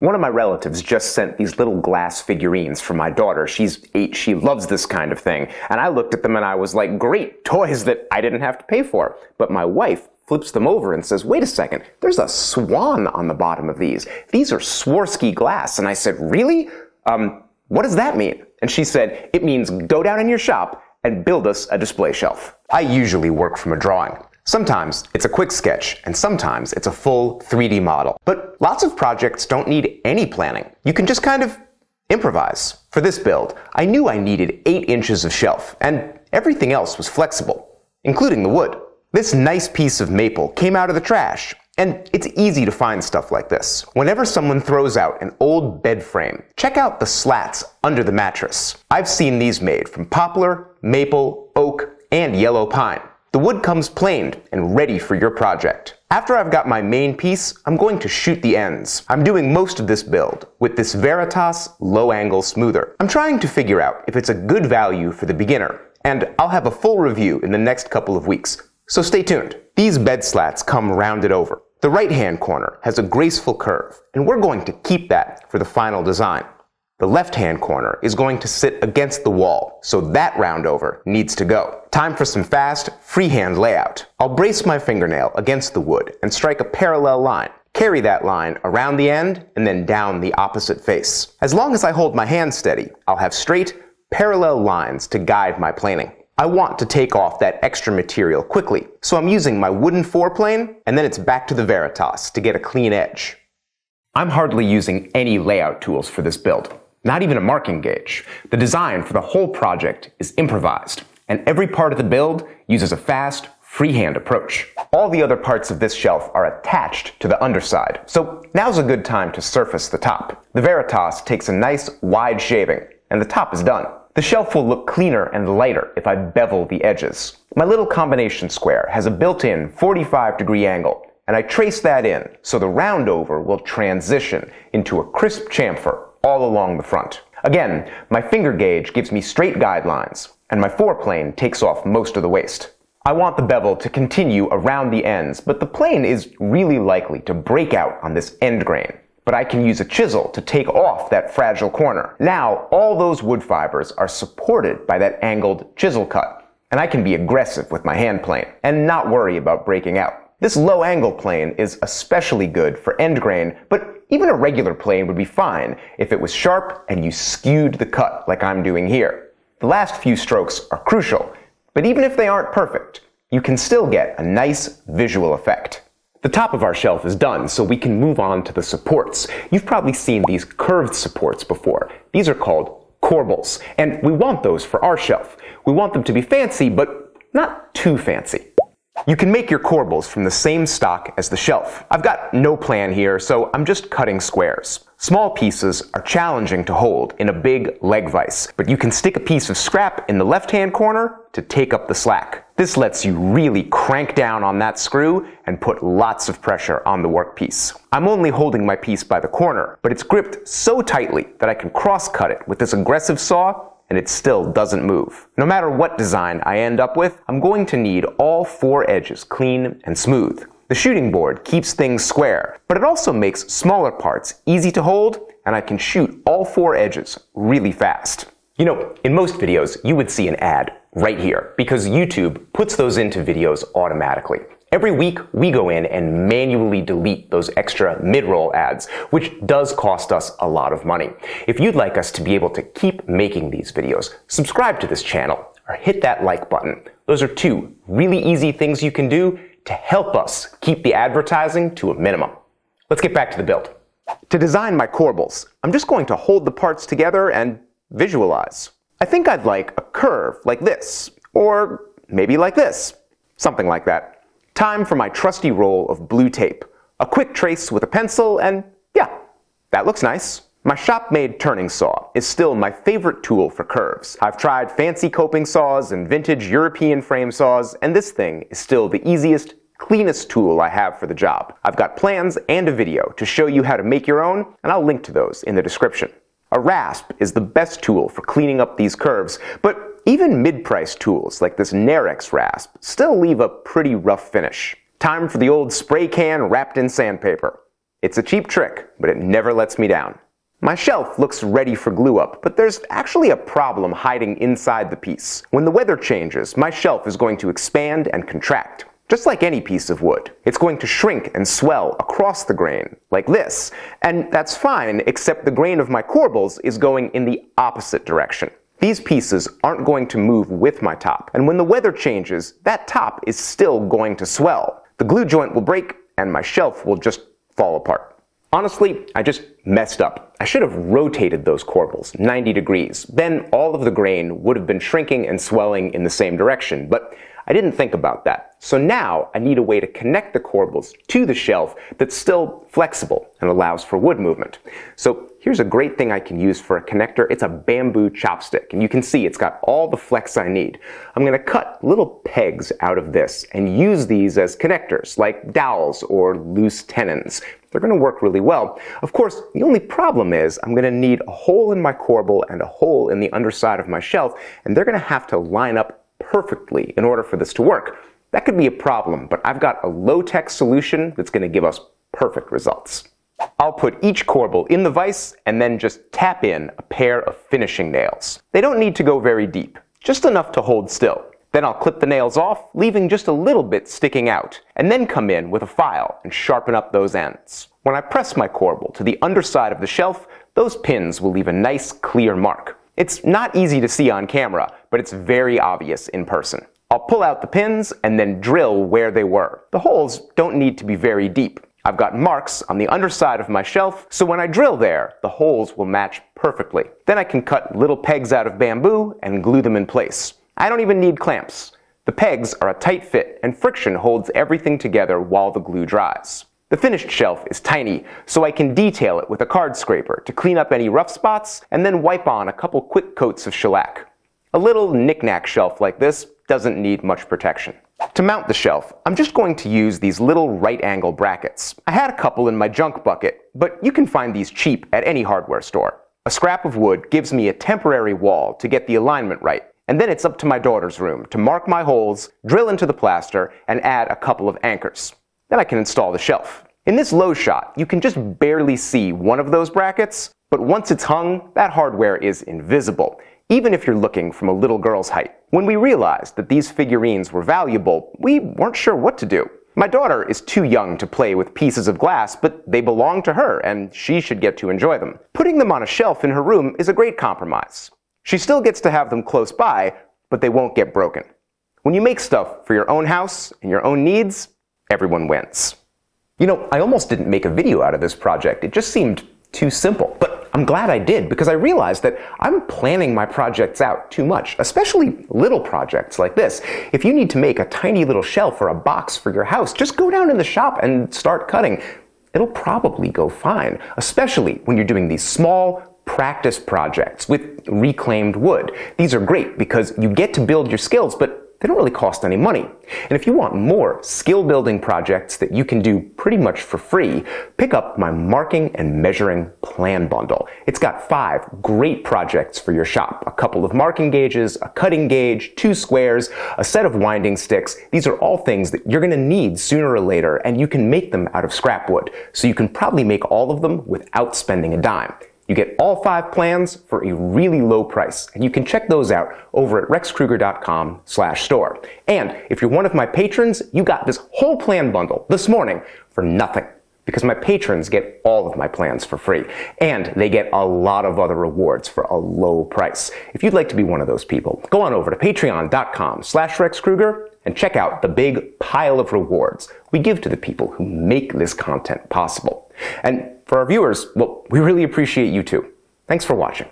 One of my relatives just sent these little glass figurines for my daughter. She's 8, she loves this kind of thing. And I looked at them and I was like, great, toys that I didn't have to pay for. But my wife flips them over and says, wait a second, there's a swan on the bottom of these. These are Swarovski glass. And I said, really? What does that mean? And she said, it means go down in your shop and build us a display shelf. I usually work from a drawing. Sometimes it's a quick sketch, and sometimes it's a full 3D model. But lots of projects don't need any planning. You can just kind of improvise. For this build, I knew I needed 8 inches of shelf, and everything else was flexible, including the wood. This nice piece of maple came out of the trash, and it's easy to find stuff like this. Whenever someone throws out an old bed frame, check out the slats under the mattress. I've seen these made from poplar, maple, oak, and yellow pine. The wood comes planed and ready for your project. After I've got my main piece, I'm going to shoot the ends. I'm doing most of this build with this Veritas low-angle smoother. I'm trying to figure out if it's a good value for the beginner, and I'll have a full review in the next couple of weeks, so stay tuned. These bed slats come rounded over. The right-hand corner has a graceful curve, and we're going to keep that for the final design. The left-hand corner is going to sit against the wall, so that roundover needs to go. Time for some fast, freehand layout. I'll brace my fingernail against the wood and strike a parallel line. Carry that line around the end and then down the opposite face. As long as I hold my hand steady, I'll have straight, parallel lines to guide my planing. I want to take off that extra material quickly, so I'm using my wooden foreplane, and then it's back to the Veritas to get a clean edge. I'm hardly using any layout tools for this build. Not even a marking gauge. The design for the whole project is improvised, and every part of the build uses a fast, freehand approach. All the other parts of this shelf are attached to the underside, so now's a good time to surface the top. The Veritas takes a nice, wide shaving, and the top is done. The shelf will look cleaner and lighter if I bevel the edges. My little combination square has a built-in 45-degree angle, and I trace that in so the roundover will transition into a crisp chamfer all along the front. Again, my finger gauge gives me straight guidelines, and my foreplane takes off most of the waste. I want the bevel to continue around the ends, but the plane is really likely to break out on this end grain. But I can use a chisel to take off that fragile corner. Now, all those wood fibers are supported by that angled chisel cut, and I can be aggressive with my hand plane and not worry about breaking out. This low angle plane is especially good for end grain, but even a regular plane would be fine if it was sharp and you skewed the cut like I'm doing here. The last few strokes are crucial, but even if they aren't perfect, you can still get a nice visual effect. The top of our shelf is done, so we can move on to the supports. You've probably seen these curved supports before. These are called corbels, and we want those for our shelf. We want them to be fancy, but not too fancy. You can make your corbels from the same stock as the shelf. I've got no plan here, so I'm just cutting squares. Small pieces are challenging to hold in a big leg vise, but you can stick a piece of scrap in the left-hand corner to take up the slack. This lets you really crank down on that screw and put lots of pressure on the workpiece. I'm only holding my piece by the corner, but it's gripped so tightly that I can cross-cut it with this aggressive saw, and it still doesn't move. No matter what design I end up with, I'm going to need all 4 edges clean and smooth. The shooting board keeps things square, but it also makes smaller parts easy to hold, and I can shoot all 4 edges really fast. You know, in most videos, you would see an ad right here, because YouTube puts those into videos automatically. Every week, we go in and manually delete those extra mid-roll ads, which does cost us a lot of money. If you'd like us to be able to keep making these videos, subscribe to this channel or hit that like button. Those are 2 really easy things you can do to help us keep the advertising to a minimum. Let's get back to the build. To design my corbels, I'm just going to hold the parts together and visualize. I think I'd like a curve like this, or maybe like this, something like that. Time for my trusty roll of blue tape. A quick trace with a pencil, and yeah, that looks nice. My shop-made turning saw is still my favorite tool for curves. I've tried fancy coping saws and vintage European frame saws, and this thing is still the easiest, cleanest tool I have for the job. I've got plans and a video to show you how to make your own, and I'll link to those in the description. A rasp is the best tool for cleaning up these curves, but even mid-priced tools like this Narex rasp still leave a pretty rough finish. Time for the old spray can wrapped in sandpaper. It's a cheap trick, but it never lets me down. My shelf looks ready for glue up, but there's actually a problem hiding inside the piece. When the weather changes, my shelf is going to expand and contract. Just like any piece of wood. It's going to shrink and swell across the grain, like this. And that's fine, except the grain of my corbels is going in the opposite direction. These pieces aren't going to move with my top, and when the weather changes, that top is still going to swell. The glue joint will break, and my shelf will just fall apart. Honestly, I just messed up. I should have rotated those corbels 90 degrees. Then all of the grain would have been shrinking and swelling in the same direction, but I didn't think about that. So now I need a way to connect the corbels to the shelf that's still flexible and allows for wood movement. So here's a great thing I can use for a connector. It's a bamboo chopstick, and you can see it's got all the flex I need. I'm going to cut little pegs out of this and use these as connectors, like dowels or loose tenons. They're going to work really well. Of course, the only problem is I'm going to need a hole in my corbel and a hole in the underside of my shelf, and they're going to have to line up perfectly in order for this to work. That could be a problem, but I've got a low-tech solution that's going to give us perfect results. I'll put each corbel in the vise and then just tap in a pair of finishing nails. They don't need to go very deep, just enough to hold still. Then I'll clip the nails off, leaving just a little bit sticking out, and then come in with a file and sharpen up those ends. When I press my corbel to the underside of the shelf, those pins will leave a nice clear mark. It's not easy to see on camera, but it's very obvious in person. I'll pull out the pins and then drill where they were. The holes don't need to be very deep. I've got marks on the underside of my shelf, so when I drill there, the holes will match perfectly. Then I can cut little pegs out of bamboo and glue them in place. I don't even need clamps. The pegs are a tight fit, and friction holds everything together while the glue dries. The finished shelf is tiny, so I can detail it with a card scraper to clean up any rough spots and then wipe on a couple quick coats of shellac. A little knick-knack shelf like this doesn't need much protection. To mount the shelf, I'm just going to use these little right-angle brackets. I had a couple in my junk bucket, but you can find these cheap at any hardware store. A scrap of wood gives me a temporary wall to get the alignment right, and then it's up to my daughter's room to mark my holes, drill into the plaster, and add a couple of anchors. Then I can install the shelf. In this low shot, you can just barely see one of those brackets, but once it's hung, that hardware is invisible, even if you're looking from a little girl's height. When we realized that these figurines were valuable, we weren't sure what to do. My daughter is too young to play with pieces of glass, but they belong to her, and she should get to enjoy them. Putting them on a shelf in her room is a great compromise. She still gets to have them close by, but they won't get broken. When you make stuff for your own house and your own needs, everyone wins. You know, I almost didn't make a video out of this project. It just seemed too simple. But I'm glad I did, because I realized that I'm planning my projects out too much, especially little projects like this. If you need to make a tiny little shelf or a box for your house, just go down in the shop and start cutting. It'll probably go fine, especially when you're doing these small practice projects with reclaimed wood. These are great because you get to build your skills, but they don't really cost any money. And if you want more skill-building projects that you can do pretty much for free, pick up my marking and measuring plan bundle. It's got 5 great projects for your shop. A couple of marking gauges, a cutting gauge, 2 squares, a set of winding sticks. These are all things that you're going to need sooner or later, and you can make them out of scrap wood. So you can probably make all of them without spending a dime. You get all 5 plans for a really low price, and you can check those out over at rexkrueger.com/store. And if you're one of my patrons, you got this whole plan bundle this morning for nothing, because my patrons get all of my plans for free, and they get a lot of other rewards for a low price. If you'd like to be one of those people, go on over to patreon.com/rexkrueger and check out the big pile of rewards we give to the people who make this content possible. And for our viewers, well, we really appreciate you too. Thanks for watching.